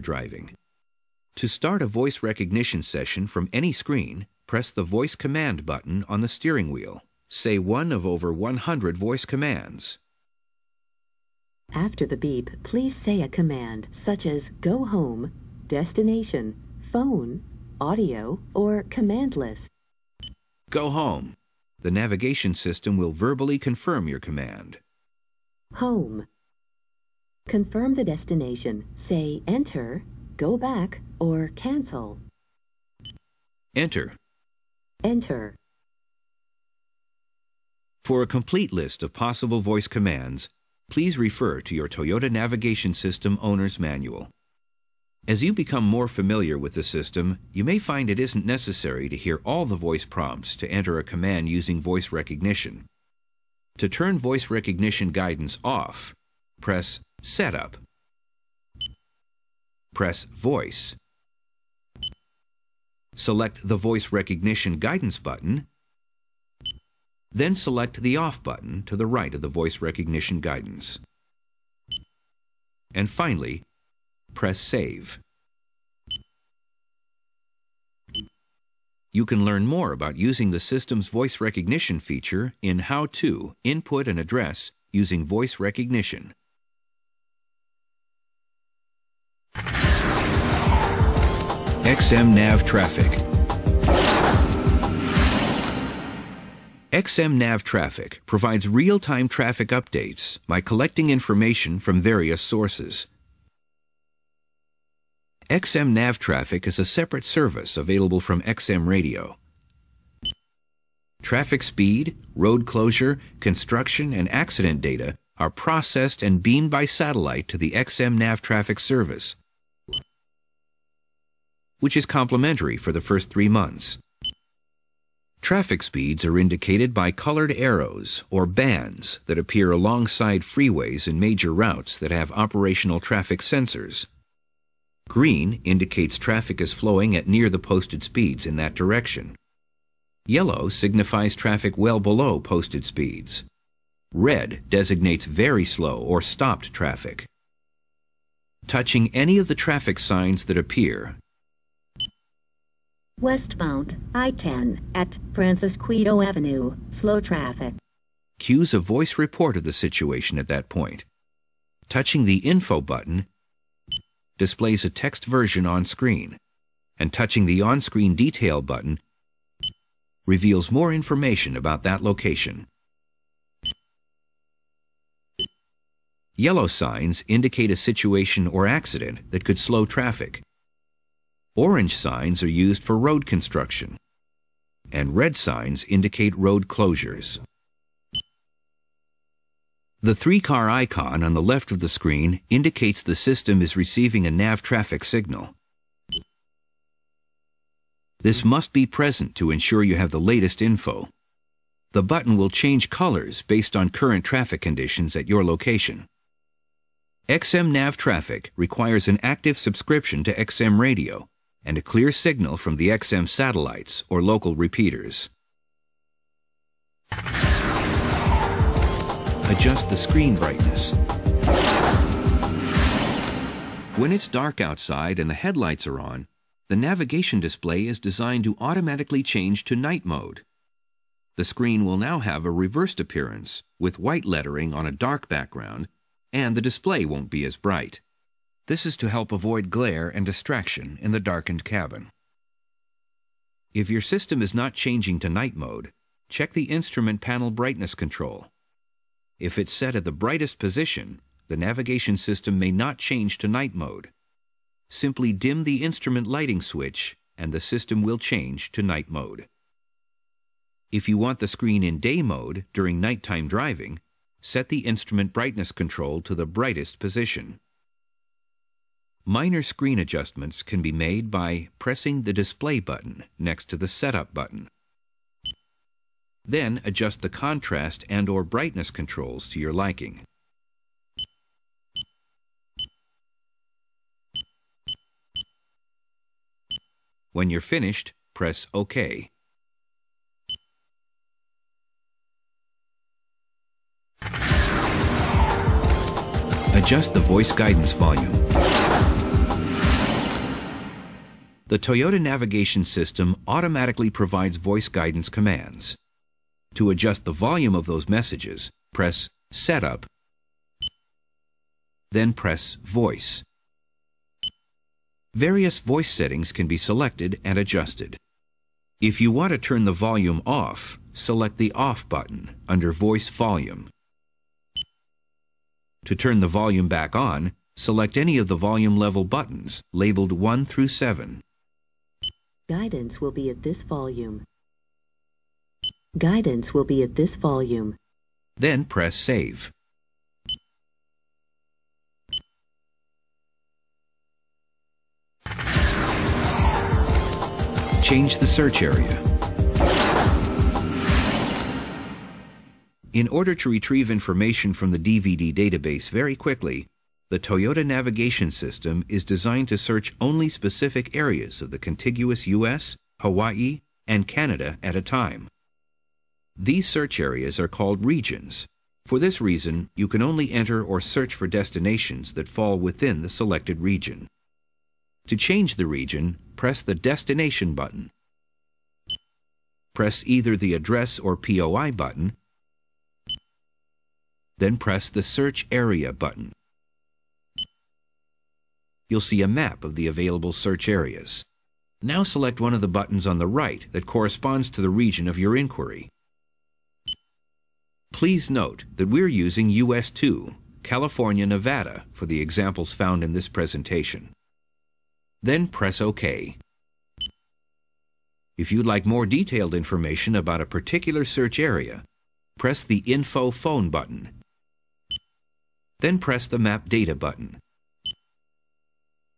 driving. To start a voice recognition session from any screen, press the Voice Command button on the steering wheel. Say one of over 100 voice commands. After the beep, please say a command such as go home, destination, phone, audio, or command list. Go home. The navigation system will verbally confirm your command. Home. Confirm the destination. Say enter, go back, or cancel. Enter. Enter. For a complete list of possible voice commands, please refer to your Toyota Navigation System Owner's Manual. As you become more familiar with the system, you may find it isn't necessary to hear all the voice prompts to enter a command using voice recognition. To turn voice recognition guidance off, press Setup. Press Voice. Select the Voice Recognition Guidance button, then select the Off button to the right of the voice recognition guidance. And finally, press Save. You can learn more about using the system's voice recognition feature in How to Input an Address using voice recognition. XM Nav Traffic. XM Nav Traffic provides real-time traffic updates by collecting information from various sources. XM Nav Traffic is a separate service available from XM Radio. Traffic speed, road closure, construction, and accident data are processed and beamed by satellite to the XM Nav Traffic service, which is complimentary for the first 3 months. Traffic speeds are indicated by colored arrows or bands that appear alongside freeways and major routes that have operational traffic sensors. Green indicates traffic is flowing at near the posted speeds in that direction. Yellow signifies traffic well below posted speeds. Red designates very slow or stopped traffic. Touching any of the traffic signs that appear, Westbound, I-10 at Francis Quito Avenue, slow traffic. cues a voice report of the situation at that point. Touching the Info button displays a text version on screen, and touching the on-screen Detail button reveals more information about that location. Yellow signs indicate a situation or accident that could slow traffic. Orange signs are used for road construction, and red signs indicate road closures. The 3-car icon on the left of the screen indicates the system is receiving a nav traffic signal. This must be present to ensure you have the latest info. The button will change colors based on current traffic conditions at your location. XM Nav Traffic requires an active subscription to XM Radio and a clear signal from the XM satellites or local repeaters. Adjust the screen brightness. When it's dark outside and the headlights are on, the navigation display is designed to automatically change to night mode. The screen will now have a reversed appearance with white lettering on a dark background, and the display won't be as bright. This is to help avoid glare and distraction in the darkened cabin. If your system is not changing to night mode, check the instrument panel brightness control. If it's set at the brightest position, the navigation system may not change to night mode. Simply dim the instrument lighting switch and the system will change to night mode. If you want the screen in day mode during nighttime driving, set the instrument brightness control to the brightest position. Minor screen adjustments can be made by pressing the Display button next to the Setup button. Then adjust the contrast and/or brightness controls to your liking. When you're finished, press OK. Adjust the voice guidance volume. The Toyota navigation system automatically provides voice guidance commands. To adjust the volume of those messages, press Setup, then press Voice. Various voice settings can be selected and adjusted. If you want to turn the volume off, select the Off button under Voice Volume. To turn the volume back on, select any of the volume level buttons labeled 1 through 7. Guidance will be at this volume. Guidance will be at this volume. Then press Save. Change the search area. In order to retrieve information from the DVD database very quickly, the Toyota navigation system is designed to search only specific areas of the contiguous U.S., Hawaii, and Canada at a time. These search areas are called regions. For this reason, you can only enter or search for destinations that fall within the selected region. To change the region, press the Destination button. Press either the Address or POI button, then press the Search Area button. You'll see a map of the available search areas. Now select one of the buttons on the right that corresponds to the region of your inquiry. Please note that we're using US 2, California, Nevada for the examples found in this presentation. Then press OK. If you'd like more detailed information about a particular search area, press the Info Phone button. Then press the Map Data button.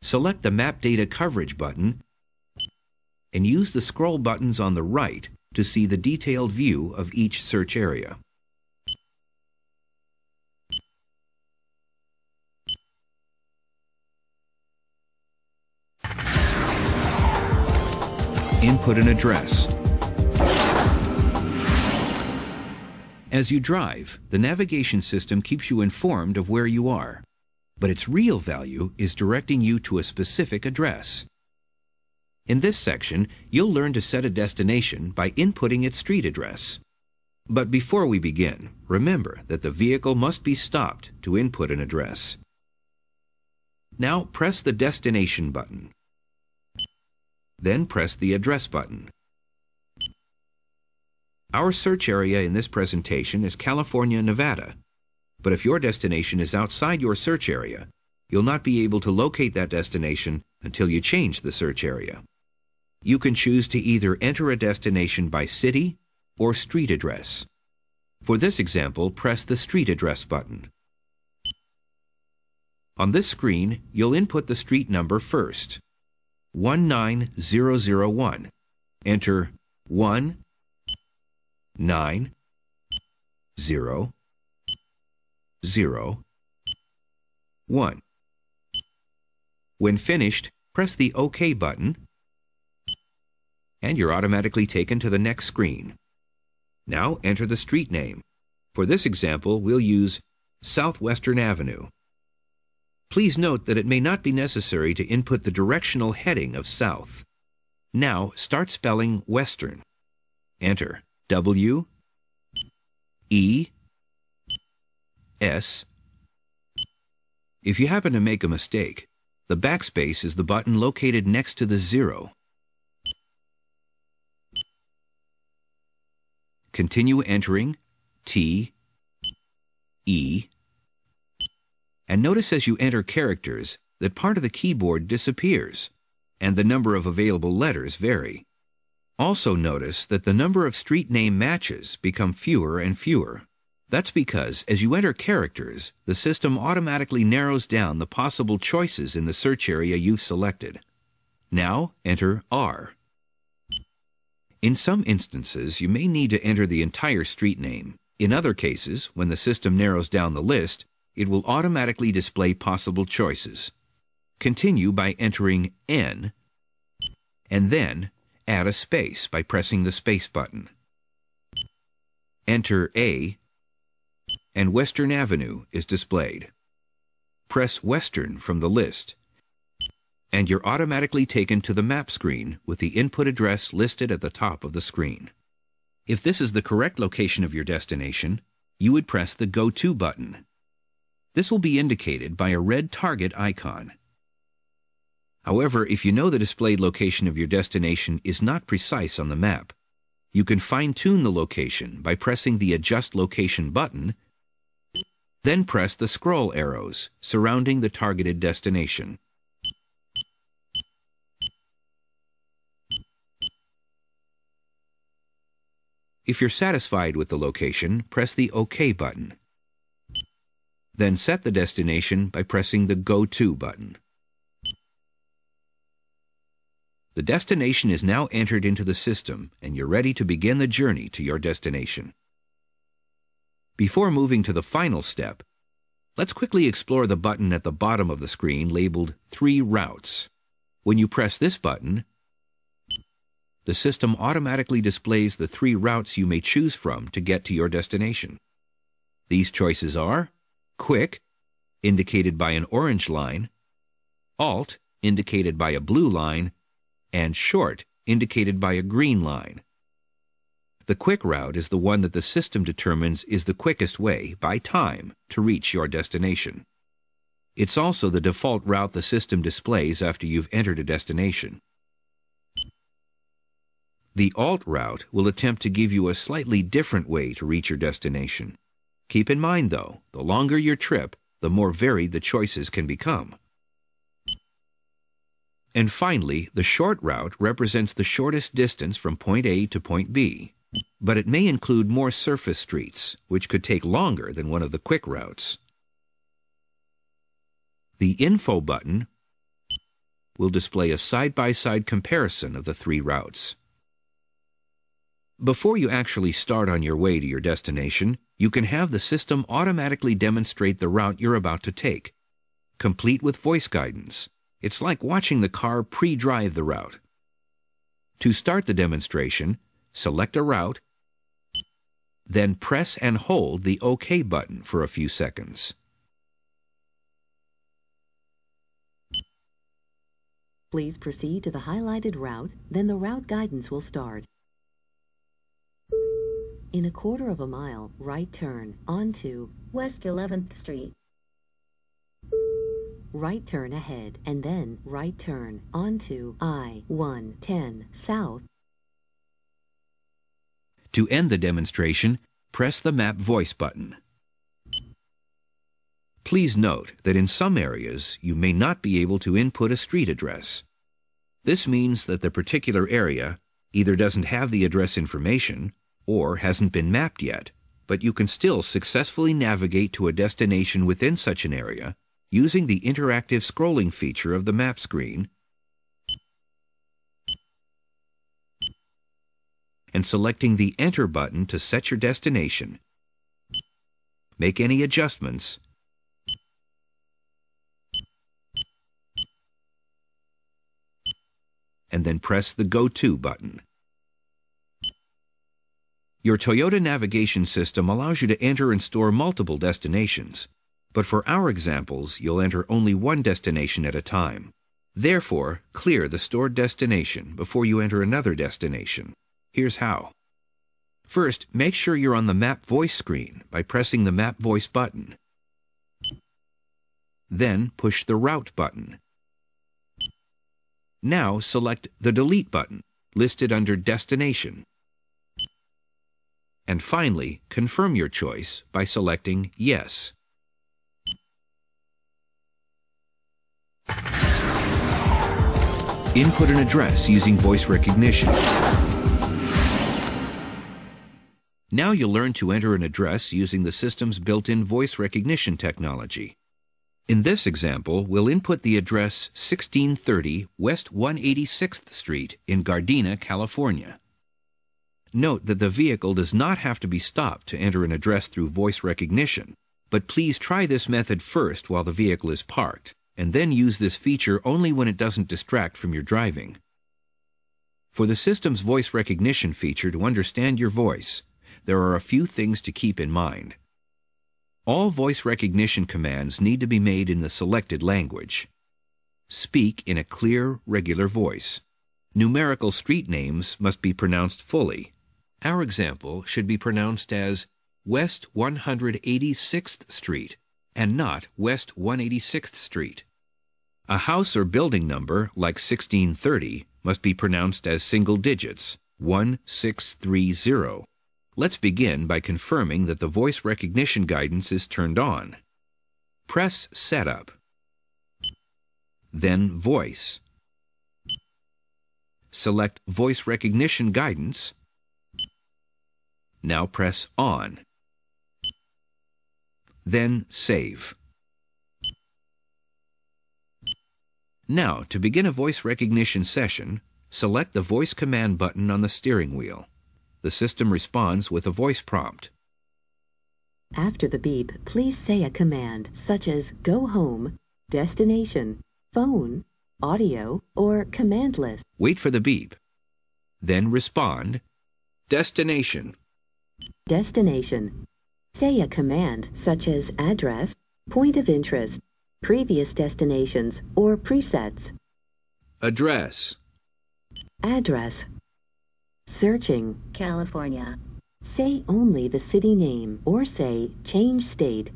Select the Map Data Coverage button and use the scroll buttons on the right to see the detailed view of each search area. Input an address. As you drive, the navigation system keeps you informed of where you are, but its real value is directing you to a specific address. In this section, you'll learn to set a destination by inputting its street address. But before we begin, remember that the vehicle must be stopped to input an address. Now press the Destination button. Then press the Address button. Our search area in this presentation is California, Nevada. But if your destination is outside your search area, you'll not be able to locate that destination until you change the search area. You can choose to either enter a destination by city or street address. For this example, press the Street Address button. On this screen, you'll input the street number first. 19001. Enter 1 9 0 0 1. When finished, press the OK button and you're automatically taken to the next screen. Now enter the street name. For this example, we'll use Southwestern Avenue. Please note that it may not be necessary to input the directional heading of south. Now start spelling Western. Enter W E S. If you happen to make a mistake, the backspace is the button located next to the 0. Continue entering T E. And notice as you enter characters that part of the keyboard disappears, and the number of available letters vary. Also notice that the number of street name matches become fewer and fewer. That's because as you enter characters, the system automatically narrows down the possible choices in the search area you've selected. Now enter R. In some instances, you may need to enter the entire street name. In other cases, when the system narrows down the list, it will automatically display possible choices. Continue by entering N, and then add a space by pressing the space button. Enter A, and Western Avenue is displayed. Press Western from the list, and you're automatically taken to the map screen with the input address listed at the top of the screen. If this is the correct location of your destination, you would press the Go To button. This will be indicated by a red target icon. However, if you know the displayed location of your destination is not precise on the map, you can fine-tune the location by pressing the Adjust Location button, then press the scroll arrows surrounding the targeted destination. If you're satisfied with the location, press the OK button. Then set the destination by pressing the Go To button. The destination is now entered into the system, and you're ready to begin the journey to your destination. Before moving to the final step, let's quickly explore the button at the bottom of the screen labeled 3 Routes. When you press this button, the system automatically displays the 3 routes you may choose from to get to your destination. These choices are Quick, indicated by an orange line, Alt, indicated by a blue line, and Short, indicated by a green line. The quick route is the one that the system determines is the quickest way, by time, to reach your destination. It's also the default route the system displays after you've entered a destination. The Alt route will attempt to give you a slightly different way to reach your destination. Keep in mind, though, the longer your trip, the more varied the choices can become. And finally, the Short route represents the shortest distance from point A to point B, but it may include more surface streets, which could take longer than one of the quick routes. The Info button will display a side-by-side comparison of the 3 routes. Before you actually start on your way to your destination, you can have the system automatically demonstrate the route you're about to take, complete with voice guidance. It's like watching the car pre-drive the route. To start the demonstration, select a route, then press and hold the OK button for a few seconds. Please proceed to the highlighted route, then the route guidance will start. In a quarter of a mile, right turn onto West 11th Street. Right turn ahead, and then right turn onto I-110 South. To end the demonstration, press the Map Voice button. Please note that in some areas you may not be able to input a street address. This means that the particular area either doesn't have the address information or hasn't been mapped yet, but you can still successfully navigate to a destination within such an area using the interactive scrolling feature of the map screen and selecting the Enter button to set your destination, make any adjustments, and then press the Go To button. Your Toyota navigation system allows you to enter and store multiple destinations, but for our examples, you'll enter only one destination at a time. Therefore, clear the stored destination before you enter another destination. Here's how. First, make sure you're on the Map Voice screen by pressing the Map Voice button. Then push the Route button. Now select the Delete button, listed under Destination. And finally, confirm your choice by selecting Yes. Input an address using voice recognition. Now you'll learn to enter an address using the system's built-in voice recognition technology. In this example, we'll input the address 1630 West 186th Street in Gardena, California. Note that the vehicle does not have to be stopped to enter an address through voice recognition, but please try this method first while the vehicle is parked, and then use this feature only when it doesn't distract from your driving. For the system's voice recognition feature to understand your voice, there are a few things to keep in mind. All voice recognition commands need to be made in the selected language. Speak in a clear, regular voice. Numerical street names must be pronounced fully. Our example should be pronounced as West 186th Street and not West 186th Street. A house or building number, like 1630, must be pronounced as single digits, 1630. Let's begin by confirming that the voice recognition guidance is turned on. Press Setup, then Voice. Select Voice Recognition Guidance. Now press On. Then Save. Now, to begin a voice recognition session, select the Voice Command button on the steering wheel. The system responds with a voice prompt. After the beep, please say a command such as go home, destination, phone, audio, or command list. Wait for the beep. Then respond, destination. Destination. Say a command such as address, point of interest, previous destinations, or presets. Address. Address. Searching, California. Say only the city name or say change state.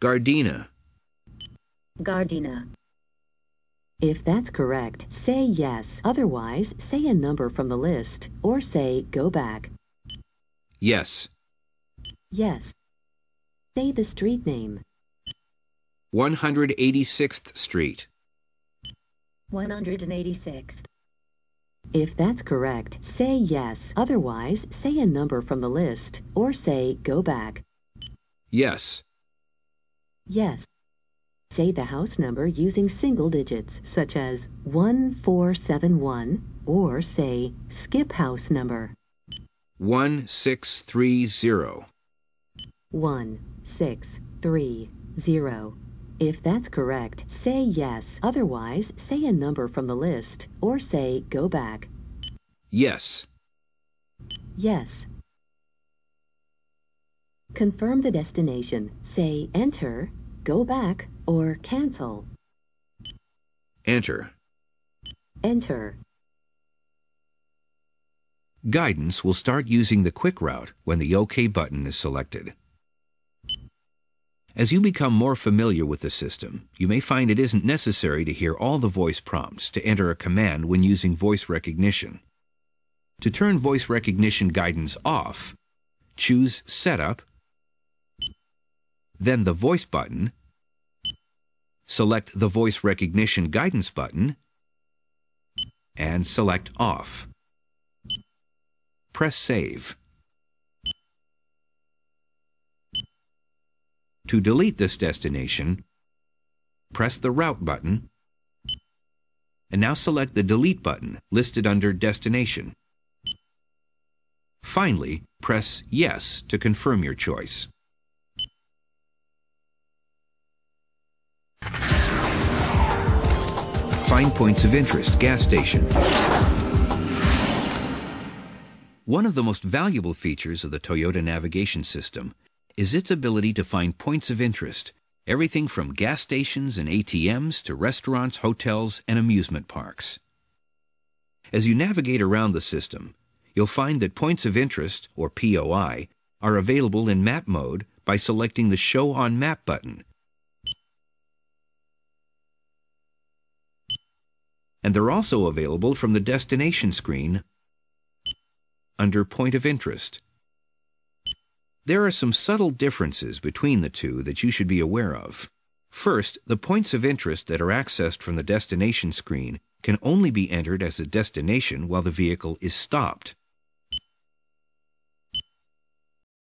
Gardena. Gardena. If that's correct, say yes. Otherwise, say a number from the list or say go back. Yes. Yes. Say the street name. 186th Street. 186th. If that's correct, say yes. Otherwise, say a number from the list or say go back. Yes. Yes. Say the house number using single digits, such as 1471, or say skip house number. 1630. 1630. If that's correct, say yes. Otherwise, say a number from the list or say go back. Yes. Yes. Confirm the destination. Say enter, go back, or cancel. Enter. Enter. Guidance will start using the quick route when the OK button is selected. As you become more familiar with the system, you may find it isn't necessary to hear all the voice prompts to enter a command when using voice recognition. To turn voice recognition guidance off, choose Setup, then the Voice button, select the Voice Recognition Guidance button, and select Off. Press Save. To delete this destination, press the Route button, and now select the Delete button listed under Destination. Finally, press Yes to confirm your choice. Find points of interest gas station. One of the most valuable features of the Toyota navigation system is its ability to find points of interest, everything from gas stations and ATMs to restaurants, hotels, and amusement parks. As you navigate around the system, you'll find that points of interest, or POI, are available in map mode by selecting the Show on Map button. And they're also available from the destination screen under Point of Interest. There are some subtle differences between the two that you should be aware of. First, the points of interest that are accessed from the destination screen can only be entered as a destination while the vehicle is stopped.